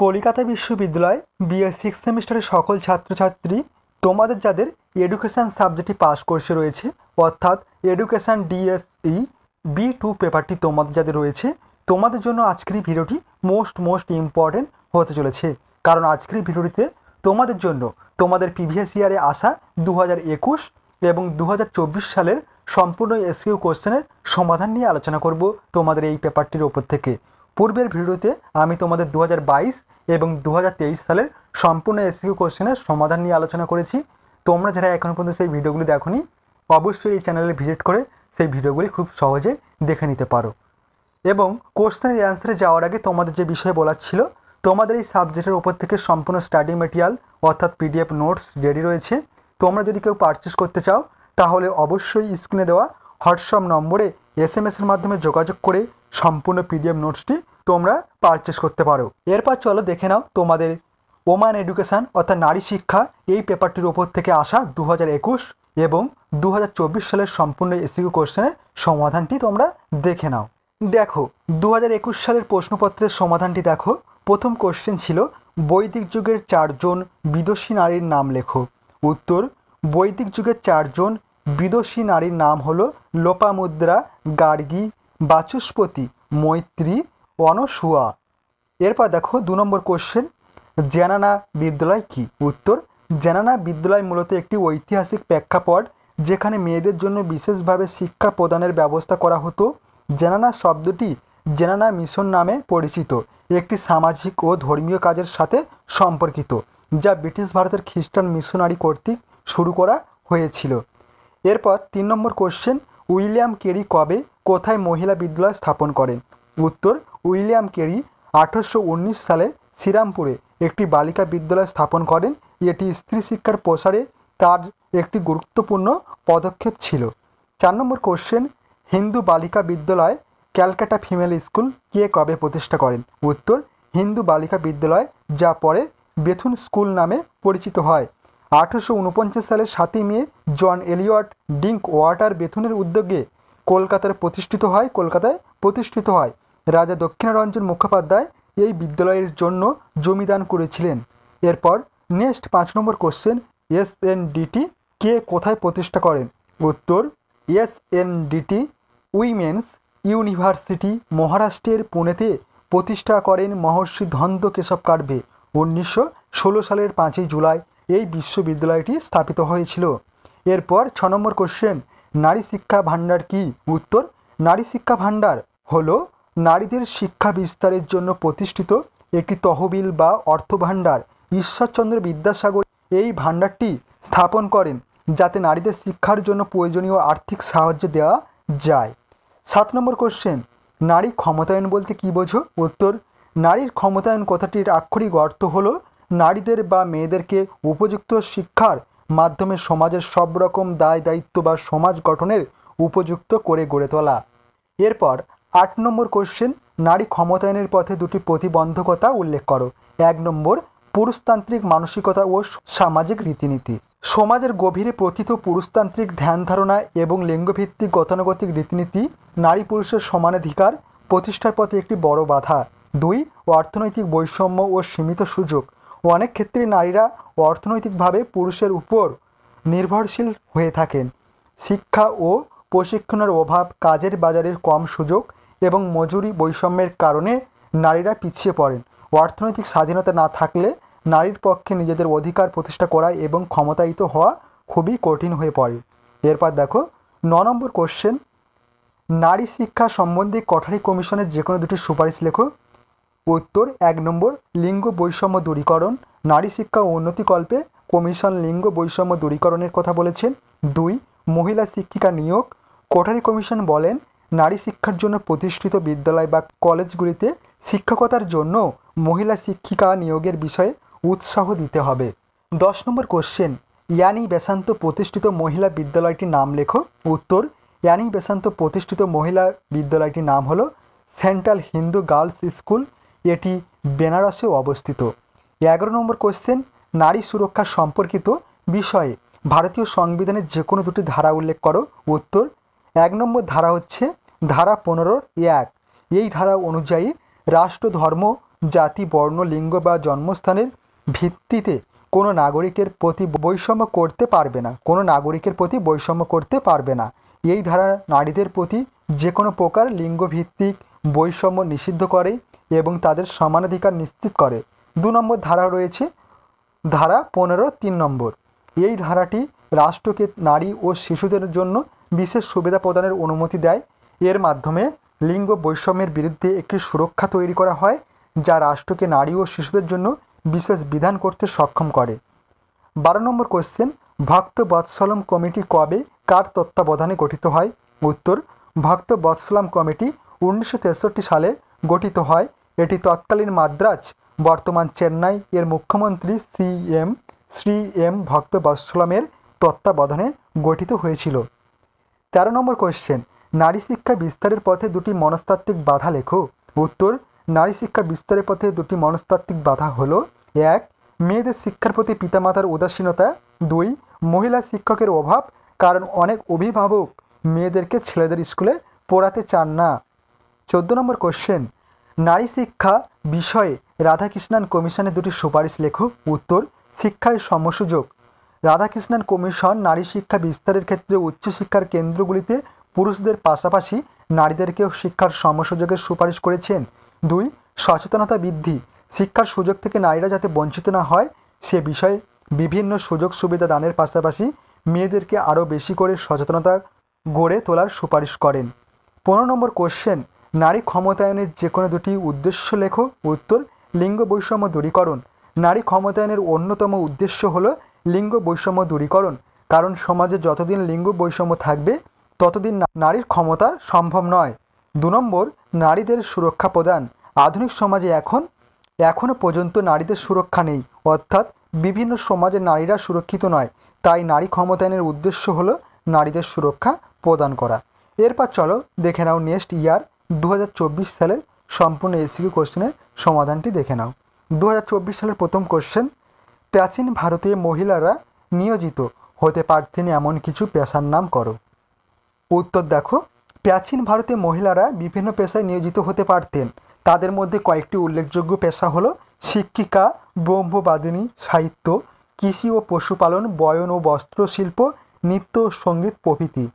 কলকাতা বিশ্ববিদ্যালয় BA six সেমিস্টারের সকল ছাত্রছাত্রী, তোমাদের যাদের এডুকেশান সাবজেক্টটি পাস কোর্সে রয়েছে, অর্থাৎ এডুকেশান ডিএসই B2 পেপারটি তোমাদের যাদের রয়েছে, তোমাদের জন্য আজকের এই ভিডিওটি মোস্ট ইম্পর্টেন্ট হতে চলেছে। কারণ আজকের এই ভিডিওটিতে তোমাদের জন্য তোমাদের প্রিভিয়াস ইয়ারে আসা 2021 এবং 2024 সালের সম্পূর্ণ এসকিউ কোশ্চেনের সমাধান নিয়ে আলোচনা করব তোমাদের এই পেপারটির ওপর থেকে। পূর্বের ভিডিওতে আমি তোমাদের 2022 এবং 2023 সালের সম্পূর্ণ এসকিউ কোশ্চেনের সমাধান নিয়ে আলোচনা করেছি। তোমরা যারা এখনও পর্যন্ত সেই ভিডিওগুলি দেখোনি, অবশ্যই এই চ্যানেলে ভিজিট করে সেই ভিডিওগুলি খুব সহজে দেখে নিতে পারো। এবং কোশ্চেনের অ্যান্সারে যাওয়ার আগে তোমাদের যে বিষয় বলার ছিল, তোমাদের এই সাবজেক্টের ওপর থেকে সম্পূর্ণ স্টাডি ম্যাটেরিয়াল অর্থাৎ PDF নোটস রেডি রয়েছে। তোমরা যদি কেউ পারচেস করতে চাও তাহলে অবশ্যই স্ক্রিনে দেওয়া হোয়াটসঅ্যাপ নম্বরে SMS-এর মাধ্যমে যোগাযোগ করে সম্পূর্ণ PDF নোটসটি তোমরা পারচেস করতে পারো। এরপর চলো দেখে নাও তোমাদের ওম্যান এডুকেশান অর্থাৎ নারী শিক্ষা এই পেপারটির ওপর থেকে আসা 2021 এবং 2024 সালের সম্পূর্ণ এসকিউ কোশ্চেনের সমাধানটি তোমরা দেখে নাও। দেখো 2021 সালের প্রশ্নপত্রের সমাধানটি দেখো। প্রথম কোশ্চেন ছিল বৈদিক যুগের 4 জন বিদুষী নারীর নাম লেখো। উত্তর, বৈদিক যুগের 4 জন বিদুষী নারীর নাম হলো লোপামুদ্রা, গার্গী, বাচস্পতি, মৈত্রী, অনসূয়া। এরপর দেখো 2 নম্বর কোশ্চেন, জেনানা বিদ্যালয় কি? উত্তর, জেনানা বিদ্যালয় মূলত একটি ঐতিহাসিক প্রেক্ষাপট যেখানে মেয়েদের জন্য বিশেষভাবে শিক্ষা প্রদানের ব্যবস্থা করা হতো। জেনানা শব্দটি জেনানা মিশন নামে পরিচিত, একটি সামাজিক ও ধর্মীয় কাজের সাথে সম্পর্কিত যা ব্রিটিশ ভারতের খ্রিস্টান মিশনারি কর্তৃক শুরু করা হয়েছিল। এরপর 3 নম্বর কোশ্চেন, উইলিয়াম কেরি কবে কোথায় মহিলা বিদ্যালয় স্থাপন করেন? উত্তর, উইলিয়াম কেরি 1819 সালে শ্রীরামপুরে একটি বালিকা বিদ্যালয় স্থাপন করেন। এটি স্ত্রী শিক্ষার প্রসারে তার একটি গুরুত্বপূর্ণ পদক্ষেপ ছিল। 4 নম্বর কোশ্চেন, হিন্দু বালিকা বিদ্যালয় ক্যালকাটা ফিমেল স্কুল কে কবে প্রতিষ্ঠা করেন? উত্তর, হিন্দু বালিকা বিদ্যালয় যা পরে বেথুন স্কুল নামে পরিচিত হয় 1849 সালের 7ই মে জন এলিয়ট ডিঙ্ক ওয়াটার বেথুনের উদ্যোগে কলকাতায় প্রতিষ্ঠিত হয়। রাজা দক্ষিণারঞ্জন মুখোপাধ্যায় এই বিদ্যালয়ের জন্য জমিদান করেছিলেন। এরপর নেক্সট 5 নম্বর কোশ্চেন, SNDT কে কোথায় প্রতিষ্ঠা করেন? উত্তর, SNDT উইমেন্স ইউনিভার্সিটি মহারাষ্ট্রের পুনেতে প্রতিষ্ঠা করেন মহর্ষি ধন্ত কেশব কার্ভে। 1916 সালের 5ই জুলাই এই বিশ্ববিদ্যালয়টি স্থাপিত হয়েছিল। এরপর 6 নম্বর কোশ্চেন, নারী শিক্ষা ভাণ্ডার কি? উত্তর, নারী শিক্ষা ভাণ্ডার হলো নারীদের শিক্ষা বিস্তারের জন্য প্রতিষ্ঠিত একটি তহবিল বা অর্থ ভাণ্ডার। ঈশ্বরচন্দ্র বিদ্যাসাগর এই ভাণ্ডারটি স্থাপন করেন যাতে নারীদের শিক্ষার জন্য প্রয়োজনীয় আর্থিক সাহায্য দেওয়া যায়। 7 নম্বর কোশ্চেন, নারী ক্ষমতায়ন বলতে কী বোঝো? উত্তর, নারীর ক্ষমতায়ন কথাটির আক্ষরিক অর্থ হলো নারীদের বা মেয়েদেরকে উপযুক্ত শিক্ষার মাধ্যমে সমাজের সব রকম দায় দায়িত্ব বা সমাজ গঠনের উপযুক্ত করে গড়ে তোলা। এরপর 8 নম্বর কোশ্চেন, নারী ক্ষমতায়নের পথে 2টি প্রতিবন্ধকতা উল্লেখ করো। 1 নম্বর, পুরুষতান্ত্রিক মানসিকতা ও সামাজিক রীতিনীতি। সমাজের গভীরে প্রথিত পুরুষতান্ত্রিক ধ্যান ধারণা এবং লিঙ্গভিত্তিক গতানুগতিক রীতিনীতি নারী পুরুষের সমানাধিকার প্রতিষ্ঠার পথে একটি বড় বাধা। 2, অর্থনৈতিক বৈষম্য ও সীমিত সুযোগ। অনেক ক্ষেত্রে নারীরা অর্থনৈতিকভাবে পুরুষের উপর নির্ভরশীল হয়ে থাকেন। শিক্ষা ও প্রশিক্ষণের অভাব, কাজের বাজারের কম সুযোগ এবং মজুরি বৈষম্যের কারণে নারীরা পিছিয়ে পড়েন। অর্থনৈতিক স্বাধীনতা না থাকলে নারীর পক্ষে নিজেদের অধিকার প্রতিষ্ঠা করা এবং ক্ষমতায়িত হওয়া খুবই কঠিন হয়ে পড়ে। এরপর দেখো 9 নম্বর কোশ্চেন, নারী শিক্ষা সম্বন্ধে কঠারি কমিশনের যে কোনো 2টি সুপারিশ লেখো। উত্তর, 1 নম্বর, লিঙ্গ বৈষম্য দূরীকরণ। নারী শিক্ষা ও উন্নতিকল্পে কমিশন লিঙ্গ বৈষম্য দূরীকরণের কথা বলেছেন। 2, মহিলা শিক্ষিকা নিয়োগ। কোঠারি কমিশন বলেন নারী শিক্ষার জন্য প্রতিষ্ঠিত বিদ্যালয় বা কলেজগুলিতে শিক্ষকতার জন্য মহিলা শিক্ষিকা নিয়োগের বিষয়ে উৎসাহ দিতে হবে। 10 নম্বর কোশ্চেন, অ্যানি বেসান্ত প্রতিষ্ঠিত মহিলা বিদ্যালয়টির নাম লেখো। উত্তর, অ্যানি বেসান্ত প্রতিষ্ঠিত মহিলা বিদ্যালয়টির নাম হলো সেন্ট্রাল হিন্দু গার্লস স্কুল। এটি বেনারসে অবস্থিত। 11 নম্বর কোশ্চেন, নারী সুরক্ষা সম্পর্কিত বিষয়ে ভারতীয় সংবিধানের যে কোনো 2টি ধারা উল্লেখ করো। উত্তর, 1 নম্বর ধারা হচ্ছে ধারা 15(1). এই ধারা অনুযায়ী রাষ্ট্র ধর্ম জাতি, বর্ণ, লিঙ্গ বা জন্মস্থানের ভিত্তিতে কোনো নাগরিকের প্রতি বৈষম্য করতে পারবে না, কোনো নাগরিকের প্রতি বৈষম্য করতে পারবে না। এই ধারা নারীদের প্রতি যে কোনো প্রকার লিঙ্গভিত্তিক বৈষম্য নিষিদ্ধ করে এবং তাদের সমানাধিকার নিশ্চিত করে। 2 নম্বর ধারা রয়েছে ধারা 15(3) নম্বর। এই ধারাটি রাষ্ট্রকে নারী ও শিশুদের জন্য বিশেষ সুবিধা প্রদানের অনুমতি দেয়। এর মাধ্যমে লিঙ্গ বৈষম্যের বিরুদ্ধে একটি সুরক্ষা তৈরি করা হয়, যা রাষ্ট্রকে নারী ও শিশুদের জন্য বিশেষ বিধান করতে সক্ষম করে। 12 নম্বর কোশ্চেন, ভক্ত বৎসলম কমিটি কবে কার তত্ত্বাবধানে গঠিত হয়? উত্তর, ভক্ত বৎসলম কমিটি 1963 সালে গঠিত হয়। এটি তৎকালীন মাদ্রাজ, বর্তমান চেন্নাই এর মুখ্যমন্ত্রী শ্রী এম ভক্ত বৎসলমের তত্ত্বাবধানে গঠিত হয়েছিল। 13 নম্বর কোশ্চেন, নারী শিক্ষা বিস্তারের পথে দুটি মনস্তাত্ত্বিক বাধা লেখো। উত্তর, নারী শিক্ষা বিস্তারের পথে দুটি মনস্তাত্ত্বিক বাধা হলো: 1. মেয়েদের শিক্ষার প্রতি পিতামাতার উদাসীনতা। 2. মহিলা শিক্ষকের অভাব, কারণ অনেক অভিভাবক মেয়েদেরকে ছেলেদের স্কুলে পড়াতে চান না। 14 নম্বর কোশ্চেন, নারী শিক্ষা বিষয়ে রাধাকৃষ্ণান কমিশনের দুটি সুপারিশ লেখো। উত্তর, শিক্ষায় সমসুযোগ। রাধাকৃষ্ণান কমিশন নারী শিক্ষা বিস্তারের ক্ষেত্রে উচ্চশিক্ষার কেন্দ্রগুলিতে পুরুষদের পাশাপাশি নারীদেরকেও শিক্ষার সমসুযোগের সুপারিশ করেছেন। 2. সচেতনতা বৃদ্ধি। শিক্ষার সুযোগ থেকে নারীরা যাতে বঞ্চিত না হয় সে বিষয়ে বিভিন্ন সুযোগ সুবিধা দানের পাশাপাশি মেয়েদেরকে আরও বেশি করে সচেতনতা গড়ে তোলার সুপারিশ করেন। 15 নম্বর কোশ্চেন, নারী ক্ষমতায়নের যে কোনো দুটি উদ্দেশ্য লেখো। উত্তর, লিঙ্গ বৈষম্য দূরীকরণ। নারী ক্ষমতায়নের অন্যতম উদ্দেশ্য হলো লিঙ্গ বৈষম্য দূরীকরণ, কারণ সমাজে যতদিন লিঙ্গ বৈষম্য থাকবে ততদিন নারীর ক্ষমতা সম্ভব নয়। 2 নম্বর, নারীদের সুরক্ষা প্রদান। আধুনিক সমাজে এখনও পর্যন্ত নারীদের সুরক্ষা নেই, অর্থাৎ বিভিন্ন সমাজে নারীরা সুরক্ষিত নয়। তাই নারী ক্ষমতায়নের উদ্দেশ্য হলো নারীদের সুরক্ষা প্রদান করা। এরপর চলো দেখে নাও নেক্সট ইয়ার 2024 সালের সম্পূর্ণ এসিকিউ কোশ্চেনের সমাধানটি দেখে নাও। 2024 সালের প্রথম কোশ্চেন, প্রাচীন ভারতীয় মহিলারা নিয়োজিত হতে পারতেন এমন কিছু পেশার নাম করো। উত্তর দেখো, প্রাচীন ভারতে মহিলারা বিভিন্ন পেশায় নিয়োজিত হতে পারতেন। তাদের মধ্যে কয়েকটি উল্লেখযোগ্য পেশা হলো শিক্ষিকা, ব্রহ্মবাদিনী, সাহিত্য, কৃষি ও পশুপালন, বয়ন ও বস্ত্রশিল্প, নৃত্য ও সঙ্গীত প্রভৃতি।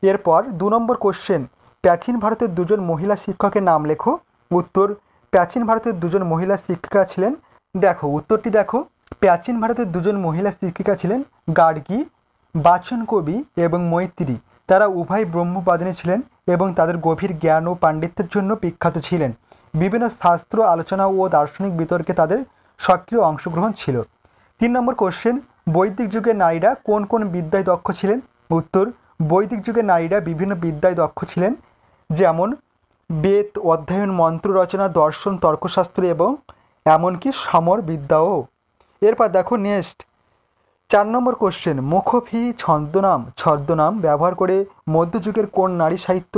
এরপর 2 নম্বর কোশ্চেন, প্রাচীন ভারতের দুজন মহিলা শিক্ষকের নাম লেখো। উত্তর, প্রাচীন ভারতের দুজন মহিলা শিক্ষিকা ছিলেন, দেখো উত্তরটি দেখো, প্রাচীন ভারতের দুজন মহিলা শিক্ষিকা ছিলেন গার্গী, বাচন কবি এবং মৈত্রী। তারা উভয় ব্রহ্মবাদিনী ছিলেন এবং তাদের গভীর জ্ঞান ও পাণ্ডিত্যের জন্য বিখ্যাত ছিলেন। বিভিন্ন শাস্ত্র আলোচনা ও দার্শনিক বিতর্কে তাদের সক্রিয় অংশগ্রহণ ছিল। 3 নম্বর কোশ্চেন, বৈদিক যুগের নারীরা কোন কোন বিদ্যায় দক্ষ ছিলেন? উত্তর, বৈদিক যুগের নারীরা বিভিন্ন বিদ্যায় দক্ষ ছিলেন, যেমন বেদ অধ্যয়ন, মন্ত্র রচনা, দর্শন, তর্কশাস্ত্র এবং এমনকি সমর বিদ্যাও। এরপর দেখো নেক্সট 4 নম্বর কোশ্চেন, মুখোফি ছদ্মনাম ব্যবহার করে মধ্যযুগের কোন নারী সাহিত্য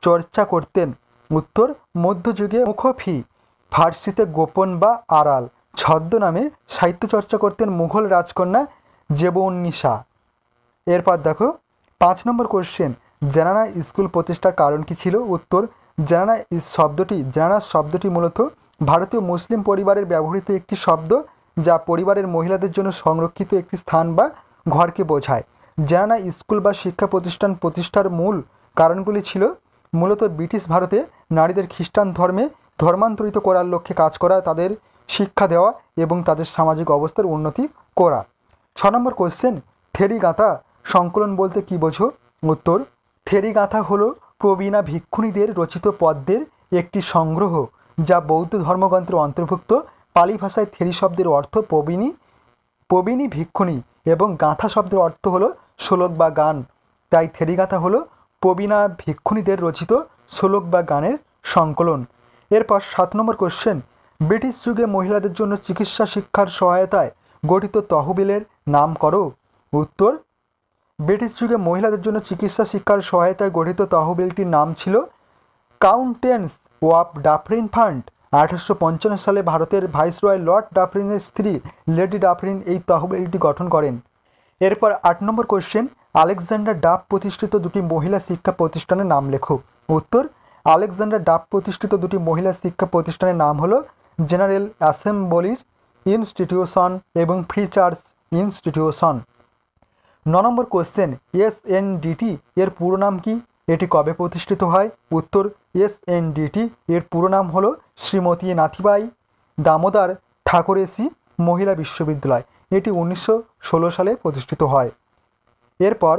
চর্চা করতেন? উত্তর, মধ্যযুগে মুখোফি ফার্সিতে গোপন বা আড়াল ছদ্মনামে সাহিত্য চর্চা করতেন মুঘল রাজকন্যা জেবউন্নিসা। এরপর দেখো 5 নম্বর কোশ্চেন, জানানা স্কুল প্রতিষ্ঠার কারণ কি ছিল? উত্তর, জানানা শব্দটি মূলত ভারতীয় মুসলিম পরিবারের ব্যবহৃত একটি শব্দ, যা পরিবারের মহিলাদের জন্য সংরক্ষিত একটি স্থান বা ঘরকে বোঝায়। জানানা স্কুল বা শিক্ষা প্রতিষ্ঠান প্রতিষ্ঠার মূল কারণগুলি ছিল মূলত ব্রিটিশ ভারতে নারীদের খ্রিস্টান ধর্মে ধর্মান্তরিত করার লক্ষ্যে কাজ করা, তাদের শিক্ষা দেওয়া এবং তাদের সামাজিক অবস্থার উন্নতি করা। 6 নম্বর কোশ্চেন, থেরিগাঁথা সংকলন বলতে কী বোঝো? উত্তর, থেরিগাঁথা হলো প্রবীণা ভিক্ষুণীদের রচিত পদ্যের একটি সংগ্রহ, যা বৌদ্ধ ধর্মগ্রন্থের অন্তর্ভুক্ত। পালি ভাষায় থেরি শব্দের অর্থ প্রবীণী ভিক্ষুণী এবং গাঁথা শব্দের অর্থ হলো শ্লোক বা গান। তাই থেরিগাঁথা হলো প্রবীণা ভিক্ষুণীদের রচিত শ্লোক বা গানের সংকলন। এরপর 7 নম্বর কোশ্চেন, ব্রিটিশ যুগে মহিলাদের জন্য চিকিৎসা শিক্ষার সহায়তায় গঠিত তহবিলের নাম করো। উত্তর, ব্রিটিশ যুগে মহিলাদের জন্য চিকিৎসা শিক্ষার সহায়তায় গঠিত তহবিলটির নাম ছিল কাউন্টেন্স অফ ডাফরিন ফান্ড। 1855 সালে ভারতের ভাইসরয় লর্ড ডাফরিনের স্ত্রী লেডি ডাফরিন এই তহবিলটি গঠন করেন। এরপর 8 নম্বর কোশ্চেন, আলেকজান্ডার ডাফ প্রতিষ্ঠিত দুটি মহিলা শিক্ষা প্রতিষ্ঠানের নাম লেখো। উত্তর, আলেকজান্ডার ডাফ প্রতিষ্ঠিত দুটি মহিলা শিক্ষা প্রতিষ্ঠানের নাম হলো জেনারেল অ্যাসেম্বলির ইনস্টিটিউশন এবং ফ্রি চার্চ ইনস্টিটিউশন। 9 নম্বর কোশ্চেন, এসএনডিটি এর পুরো নাম কি? এটি কবে প্রতিষ্ঠিত হয়? উত্তর, এসএনডিটি এর পুরো নাম হলো শ্রীমতী নাথিবাই দামোদর ঠাকুরেসি মহিলা বিশ্ববিদ্যালয়। এটি 1916 সালে প্রতিষ্ঠিত হয়। এরপর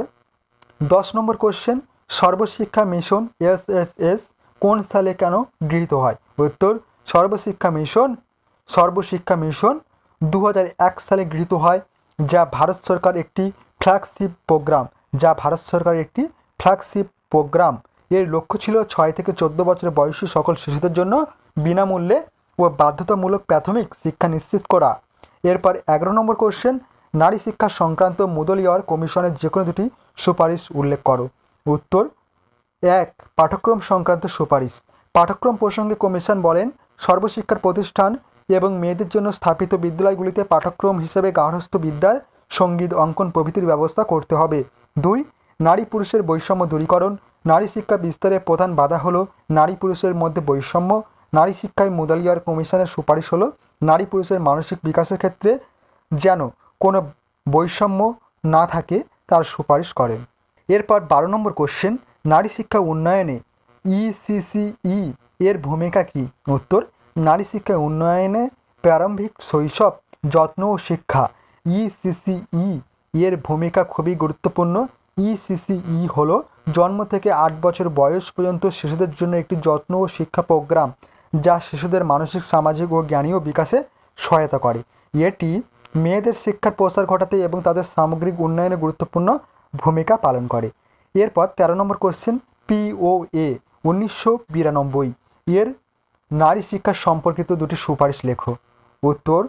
10 নম্বর কোশ্চেন, সর্বশিক্ষা মিশন এসএসএস কোন সালে কেন গৃহীত হয়? উত্তর, সর্বশিক্ষা মিশন 2001 সালে গৃহীত হয়, যা ভারত সরকার একটি ফ্ল্যাগশিপ প্রোগ্রাম। এর লক্ষ্য ছিল 6 থেকে 14 বছর বয়সী সকল শিশুদের জন্য বিনামূল্যে ও বাধ্যতামূলক প্রাথমিক শিক্ষা নিশ্চিত করা। এরপর 11 নম্বর কোশ্চেন, নারী শিক্ষা সংক্রান্ত মুদলিয়ার কমিশনের যে কোনো দুটি সুপারিশ উল্লেখ করো। উত্তর, 1 পাঠ্যক্রম সংক্রান্ত সুপারিশ। পাঠ্যক্রম প্রসঙ্গে কমিশন বলেন, সর্বশিক্ষার প্রতিষ্ঠান এবং মেয়েদের জন্য স্থাপিত বিদ্যালয়গুলিতে পাঠ্যক্রম হিসেবে গার্হস্থ্য বিদ্যার, সঙ্গীত, অঙ্কন প্রভৃতির ব্যবস্থা করতে হবে। 2 নারী পুরুষের বৈষম্য দূরীকরণ। নারী শিক্ষা বিস্তারের প্রধান বাধা হলো নারী পুরুষের মধ্যে বৈষম্য। নারী শিক্ষায় মুদালিয়ার কমিশনের সুপারিশ হলো নারী পুরুষের মানসিক বিকাশের ক্ষেত্রে যেন কোনো বৈষম্য না থাকে তার সুপারিশ করেন। এরপর 12 নম্বর কোশ্চেন, নারী শিক্ষা উন্নয়নে ইসিসিই এর ভূমিকা কী? উত্তর, নারী শিক্ষা উন্নয়নে প্রারম্ভিক শৈশব যত্ন ও শিক্ষা ইসিসিই এর ভূমিকা খুবই গুরুত্বপূর্ণ। ইসিসিই হলো জন্ম থেকে 8 বছর বয়স পর্যন্ত শিশুদের জন্য একটি যত্ন ও শিক্ষা প্রোগ্রাম, যা শিশুদের মানসিক, সামাজিক ও জ্ঞানীয় বিকাশে সহায়তা করে। এটি মেয়েদের শিক্ষার প্রসার ঘটাতে এবং তাদের সামগ্রিক উন্নয়নে গুরুত্বপূর্ণ ভূমিকা পালন করে। এরপর 13 নম্বর কোশ্চেন, পিওএ 1992 এর নারী শিক্ষা সম্পর্কিত দুটি সুপারিশ লেখো। উত্তর,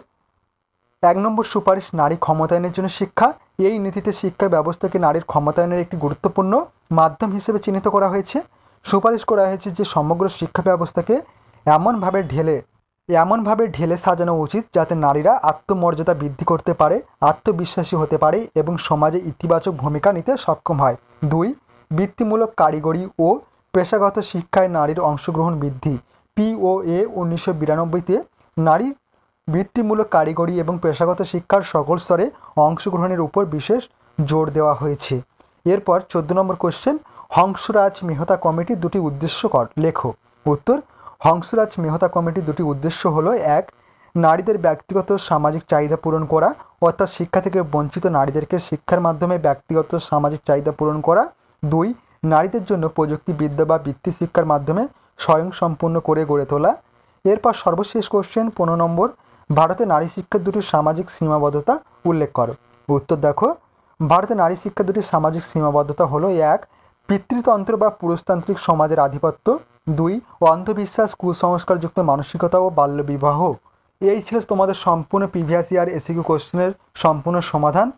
1 নম্বর সুপারিশ, নারী ক্ষমতায়নের জন্য শিক্ষা। এই নীতিতে শিক্ষা ব্যবস্থাকে নারীর ক্ষমতায়নের একটি গুরুত্বপূর্ণ মাধ্যম হিসেবে চিহ্নিত করা হয়েছে। সুপারিশ করা হয়েছে যে সমগ্র শিক্ষা ব্যবস্থাকে এমনভাবে ঢেলে সাজানো উচিত যাতে নারীরা আত্মমর্যাদা বৃদ্ধি করতে পারে, আত্মবিশ্বাসী হতে পারে এবং সমাজে ইতিবাচক ভূমিকা নিতে সক্ষম হয়। 2 বৃত্তিমূলক, কারিগরি ও পেশাগত শিক্ষায় নারীর অংশগ্রহণ বৃদ্ধি। পিওএ 1992-তে নারীর বৃত্তিমূলক, কারিগরি এবং পেশাগত শিক্ষার সকল স্তরে অংশগ্রহণের উপর বিশেষ জোর দেওয়া হয়েছে। এরপর 14 নম্বর কোশ্চেন, হংসরাজ মেহতা কমিটির দুটি উদ্দেশ্য লেখো। উত্তর, হংসরাজ মেহতা কমিটির দুটি উদ্দেশ্য হলো 1 নারীদের ব্যক্তিগত সামাজিক চাহিদা পূরণ করা, অর্থাৎ শিক্ষা থেকে বঞ্চিত নারীদেরকে শিক্ষার মাধ্যমে ব্যক্তিগত সামাজিক চাহিদা পূরণ করা। 2 নারীদের জন্য প্রযুক্তিবিদ্যা বা বৃত্তি শিক্ষার মাধ্যমে স্বয়ংসম্পূর্ণ করে গড়ে তোলা। এরপর সর্বশেষ কোশ্চেন 15 নম্বর, ভারতে নারী শিক্ষার দুটি সামাজিক সীমাবদ্ধতা উল্লেখ করো। উত্তর দেখো, ভারতে নারী শিক্ষার দুটি সামাজিক সীমাবদ্ধতা হলো 1 পিতৃতন্ত্র বা পুরুষতান্ত্রিক সমাজের আধিপত্য। 2 অন্ধবিশ্বাস, কুসংস্কারযুক্ত মানসিকতা ও বাল্যবিবাহ। এই ছিল তোমাদের সম্পূর্ণ প্রিভিয়াস ইয়ার এসিকিউ কোশ্চেনের সম্পূর্ণ সমাধান।